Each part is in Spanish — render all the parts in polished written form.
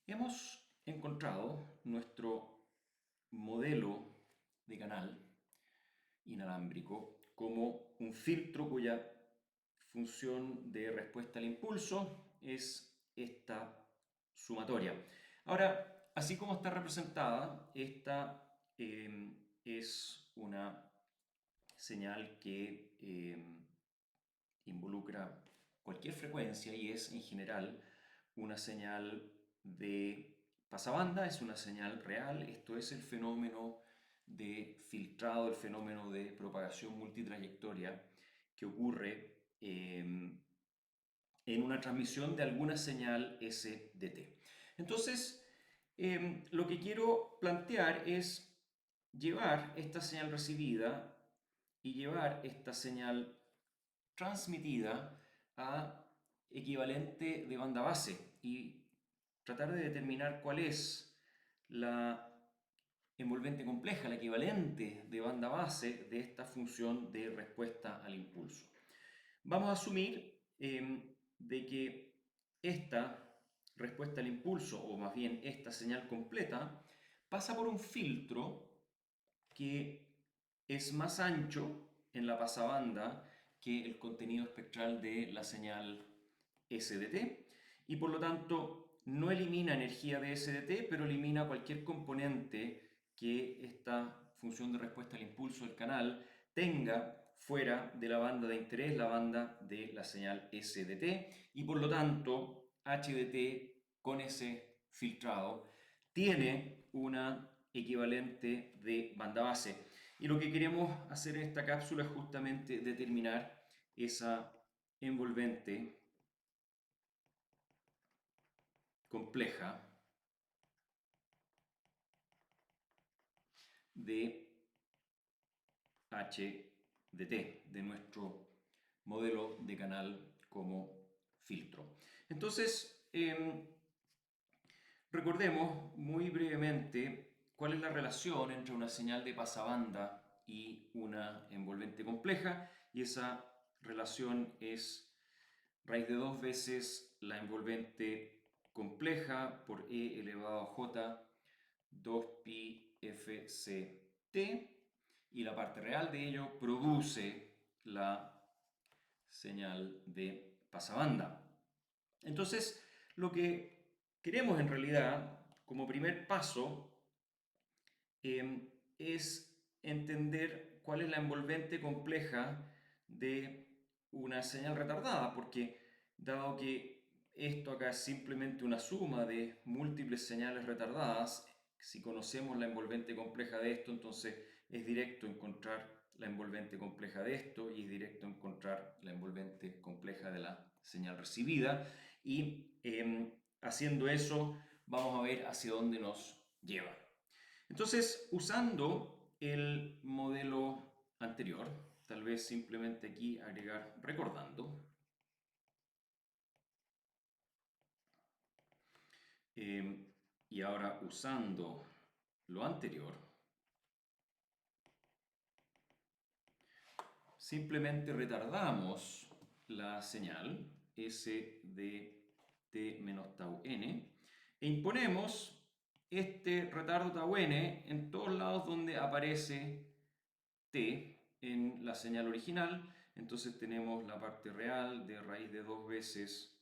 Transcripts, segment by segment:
Hemos encontrado nuestro modelo de canal inalámbrico como un filtro cuya función de respuesta al impulso es esta sumatoria. Ahora, así como está representada, esta es una señal que involucra cualquier frecuencia y es en general una señal de pasabanda, es una señal real. Esto es el fenómeno de filtrado, el fenómeno de propagación multitrayectoria que ocurre en una transmisión de alguna señal SDT. Entonces, lo que quiero plantear es llevar esta señal recibida y llevar esta señal transmitida a equivalente de banda base y tratar de determinar cuál es la envolvente compleja, la equivalente de banda base de esta función de respuesta al impulso. Vamos a asumir de que esta respuesta al impulso, o más bien esta señal completa, pasa por un filtro que es más ancho en la pasabanda que el contenido espectral de la señal SDT y por lo tanto no elimina energía de SDT, pero elimina cualquier componente que esta función de respuesta al impulso del canal tenga fuera de la banda de interés, la banda de la señal SDT, y por lo tanto HDT con ese filtrado tiene una equivalente de banda base. Y lo que queremos hacer en esta cápsula es justamente determinar esa envolvente compleja de HDT, de nuestro modelo de canal como filtro. Entonces, recordemos muy brevemente cuál es la relación entre una señal de pasabanda y una envolvente compleja, y esa relación es raíz de 2 veces la envolvente compleja por E elevado a J 2pi fct, y la parte real de ello produce la señal de pasabanda. Entonces, lo que queremos en realidad, como primer paso, es entender cuál es la envolvente compleja de una señal retardada, porque dado que esto acá es simplemente una suma de múltiples señales retardadas, si conocemos la envolvente compleja de esto, entonces es directo encontrar la envolvente compleja de esto y es directo encontrar la envolvente compleja de la señal recibida, y haciendo eso vamos a ver hacia dónde nos lleva. Entonces, usando el modelo anterior, tal vez simplemente aquí agregar recordando, y ahora usando lo anterior, simplemente retardamos la señal S de t menos tau n e imponemos este retardo tau n en todos lados donde aparece t en la señal original. Entonces tenemos la parte real de raíz de 2 veces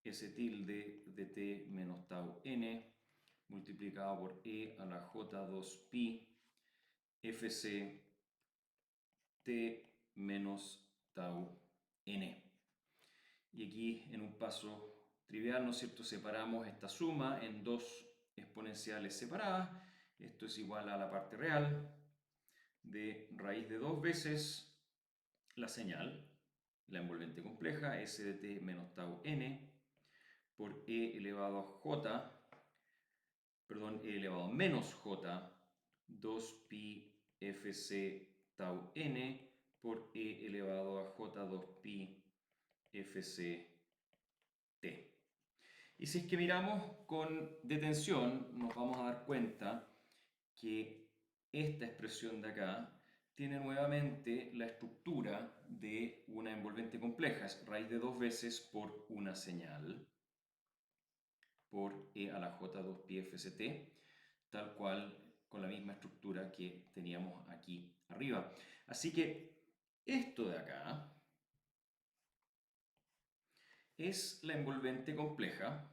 S tilde de t menos tau n multiplicado por e a la j2pi fc t menos tau n. Y aquí en un paso trivial, ¿no es cierto?, separamos esta suma en dos exponenciales separadas. Esto es igual a la parte real de raíz de 2 veces la señal, la envolvente compleja, S de t menos tau n, por e elevado a j, perdón, e elevado a menos j, 2pi fc tau n, por e elevado a j 2pi fc t. Y si es que miramos con detención, nos vamos a dar cuenta que esta expresión de acá tiene nuevamente la estructura de una envolvente compleja, es raíz de 2 veces por una señal, por E a la J2pi FCT, tal cual con la misma estructura que teníamos aquí arriba. Así que esto de acá es la envolvente compleja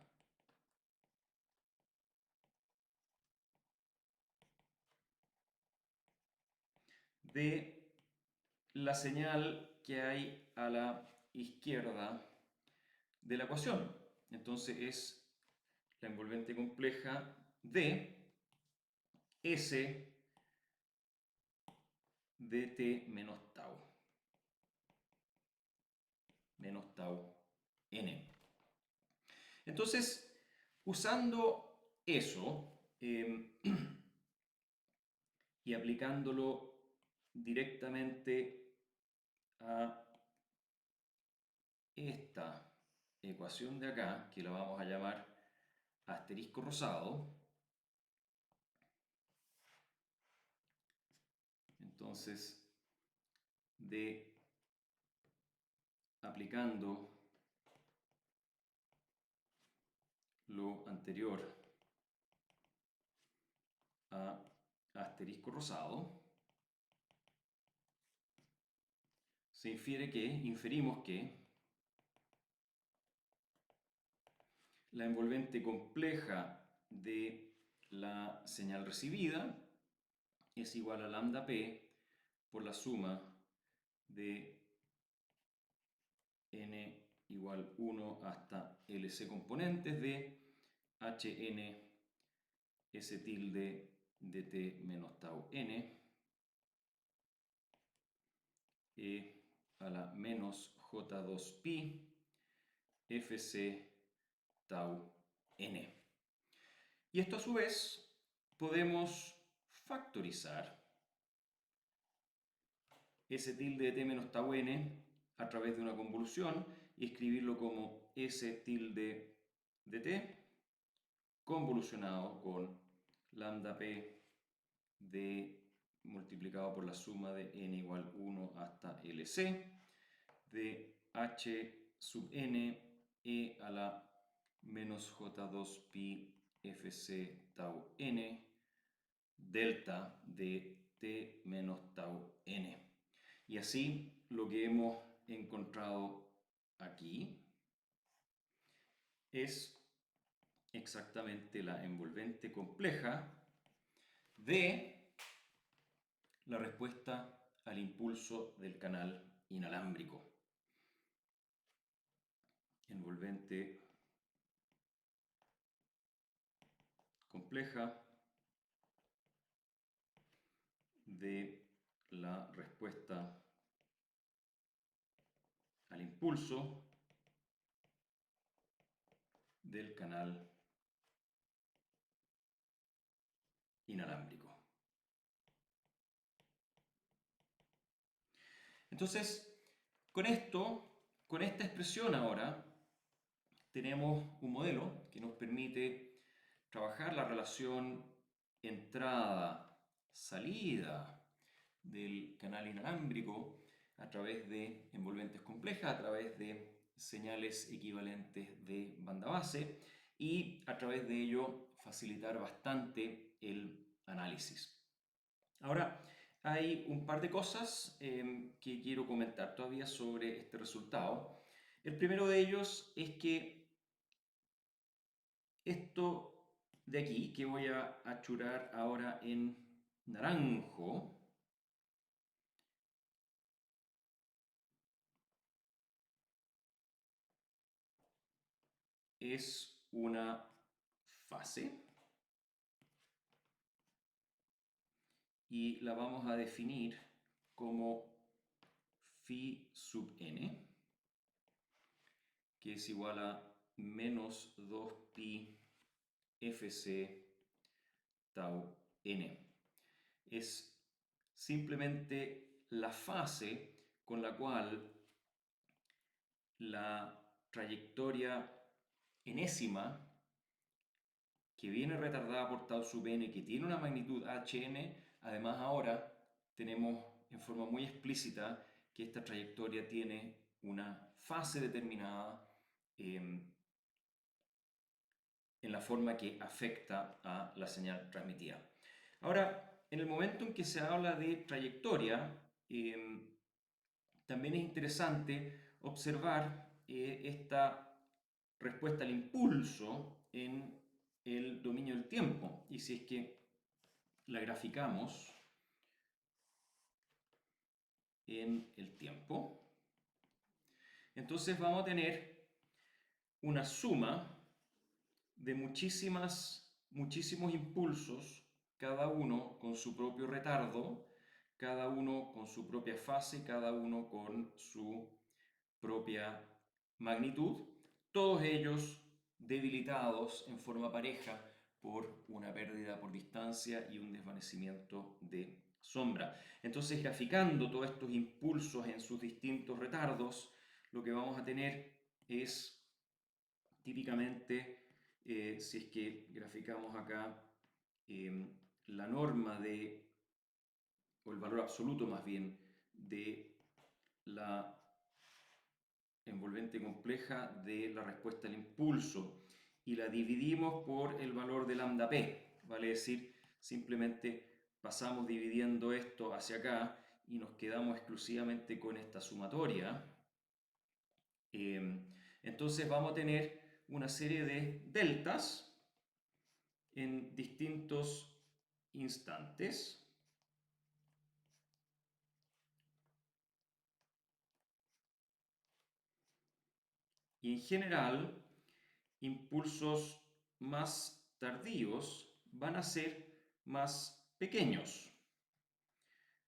de la señal que hay a la izquierda de la ecuación. Entonces es la envolvente compleja de S de t menos tau n. Entonces, usando eso y aplicándolo directamente a esta ecuación de acá, que la vamos a llamar asterisco rosado, entonces de aplicando lo anterior a asterisco rosado, se inferimos que la envolvente compleja de la señal recibida es igual a lambda p por la suma de n igual 1 hasta lc componentes de hn s tilde de t menos tau n e a la menos j2pi fc tau n. Y esto a su vez podemos factorizar S tilde de t menos tau n a través de una convolución y escribirlo como S tilde de t convolucionado con lambda p de multiplicado por la suma de n igual 1 hasta lc de h sub n e a la menos j2pi fc tau n delta de t menos tau n. Y así lo que hemos encontrado aquí es exactamente la envolvente compleja de la respuesta al impulso del canal inalámbrico. Envolvente compleja de la respuesta al impulso del canal inalámbrico. Entonces, con esta expresión ahora, tenemos un modelo que nos permite trabajar la relación entrada-salida del canal inalámbrico a través de envolventes complejas, a través de señales equivalentes de banda base y a través de ello facilitar bastante el análisis. Ahora, hay un par de cosas que quiero comentar todavía sobre este resultado. El primero de ellos es que esto de aquí, que voy a achurar ahora en naranjo, es una fase y la vamos a definir como phi sub n, que es igual a menos 2pi fc tau n. Es simplemente la fase con la cual la trayectoria enésima que viene retardada por tau sub n, que tiene una magnitud hn, además ahora tenemos en forma muy explícita que esta trayectoria tiene una fase determinada en la forma que afecta a la señal transmitida. Ahora, en el momento en que se habla de trayectoria, también es interesante observar esta respuesta al impulso en el dominio del tiempo. Y si es que la graficamos en el tiempo, entonces vamos a tener una suma de muchísimos impulsos, cada uno con su propio retardo, cada uno con su propia fase, cada uno con su propia magnitud, todos ellos debilitados en forma pareja por una pérdida por distancia y un desvanecimiento de sombra. Entonces, graficando todos estos impulsos en sus distintos retardos, lo que vamos a tener es típicamente, si es que graficamos acá la norma de, o el valor absoluto más bien, de la envolvente compleja de la respuesta al impulso y la dividimos por el valor de lambda p, vale decir, simplemente pasamos dividiendo esto hacia acá y nos quedamos exclusivamente con esta sumatoria. Entonces vamos a tener una serie de deltas en distintos instantes. Y en general, impulsos más tardíos van a ser más pequeños.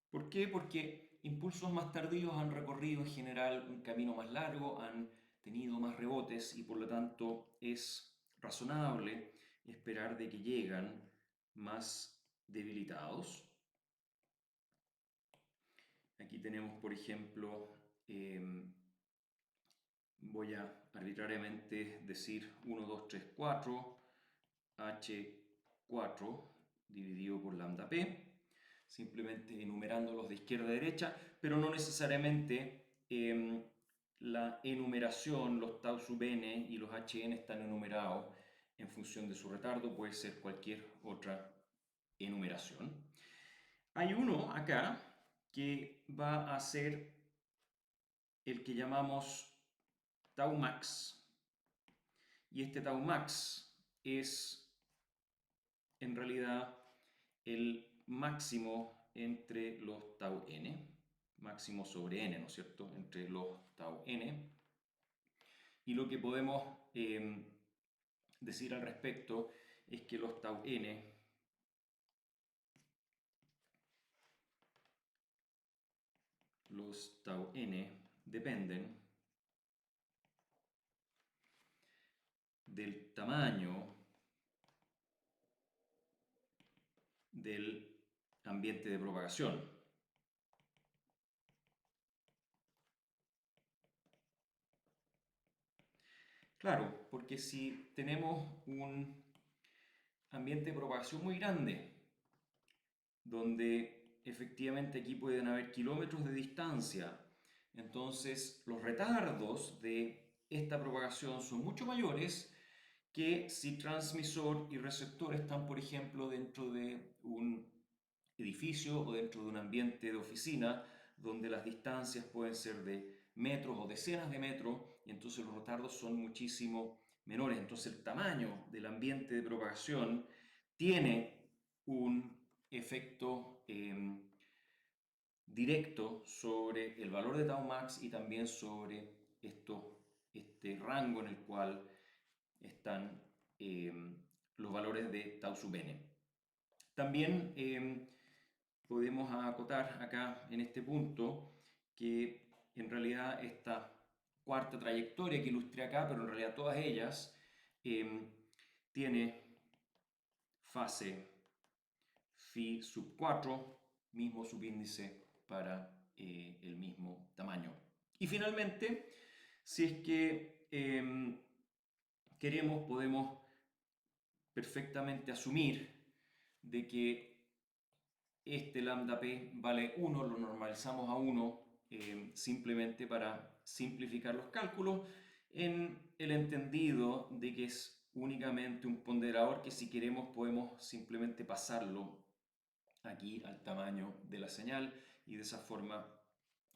¿Por qué? Porque impulsos más tardíos han recorrido en general un camino más largo, han tenido más rebotes y por lo tanto es razonable esperar de que llegan más debilitados. Aquí tenemos, por ejemplo, voy a arbitrariamente decir 1, 2, 3, 4, H4 dividido por lambda P, simplemente enumerándolos de izquierda a derecha, pero no necesariamente la enumeración, los tau sub n y los hn están enumerados en función de su retardo, puede ser cualquier otra enumeración. Hay uno acá que va a ser el que llamamos tau max, y este tau max es en realidad el máximo entre los tau n, máximo sobre n, ¿no es cierto?, entre los tau n. Y lo que podemos decir al respecto es que los tau n dependen del tamaño del ambiente de propagación. Claro, porque si tenemos un ambiente de propagación muy grande, donde efectivamente aquí pueden haber kilómetros de distancia, entonces los retardos de esta propagación son mucho mayores que si transmisor y receptor están, por ejemplo, dentro de un edificio o dentro de un ambiente de oficina donde las distancias pueden ser de metros o decenas de metros y entonces los retardos son muchísimo menores. Entonces el tamaño del ambiente de propagación tiene un efecto directo sobre el valor de tau max y también sobre este rango en el cual están los valores de tau sub n. También podemos acotar acá en este punto que en realidad esta cuarta trayectoria que ilustré acá, pero en realidad todas ellas, tiene fase phi sub 4, mismo subíndice para el mismo tamaño. Y finalmente, si es que queremos, podemos perfectamente asumir de que este lambda p vale 1, lo normalizamos a 1 simplemente para simplificar los cálculos en el entendido de que es únicamente un ponderador que si queremos podemos simplemente pasarlo aquí al tamaño de la señal y de esa forma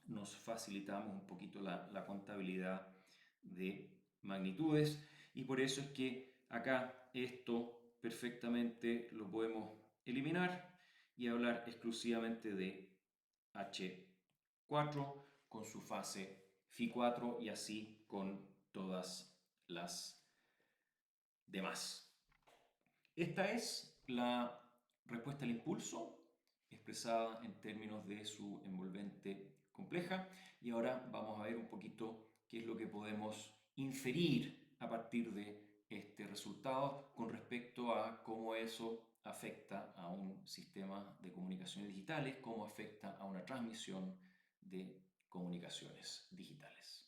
nos facilitamos un poquito la contabilidad de magnitudes y por eso es que acá esto perfectamente lo podemos eliminar y hablar exclusivamente de H4 con su fase Φ4 y así con todas las demás. Esta es la respuesta al impulso expresada en términos de su envolvente compleja y ahora vamos a ver un poquito qué es lo que podemos inferir a partir de este resultado con respecto a cómo eso afecta a un sistema de comunicaciones digitales, cómo afecta a una transmisión de comunicaciones digitales.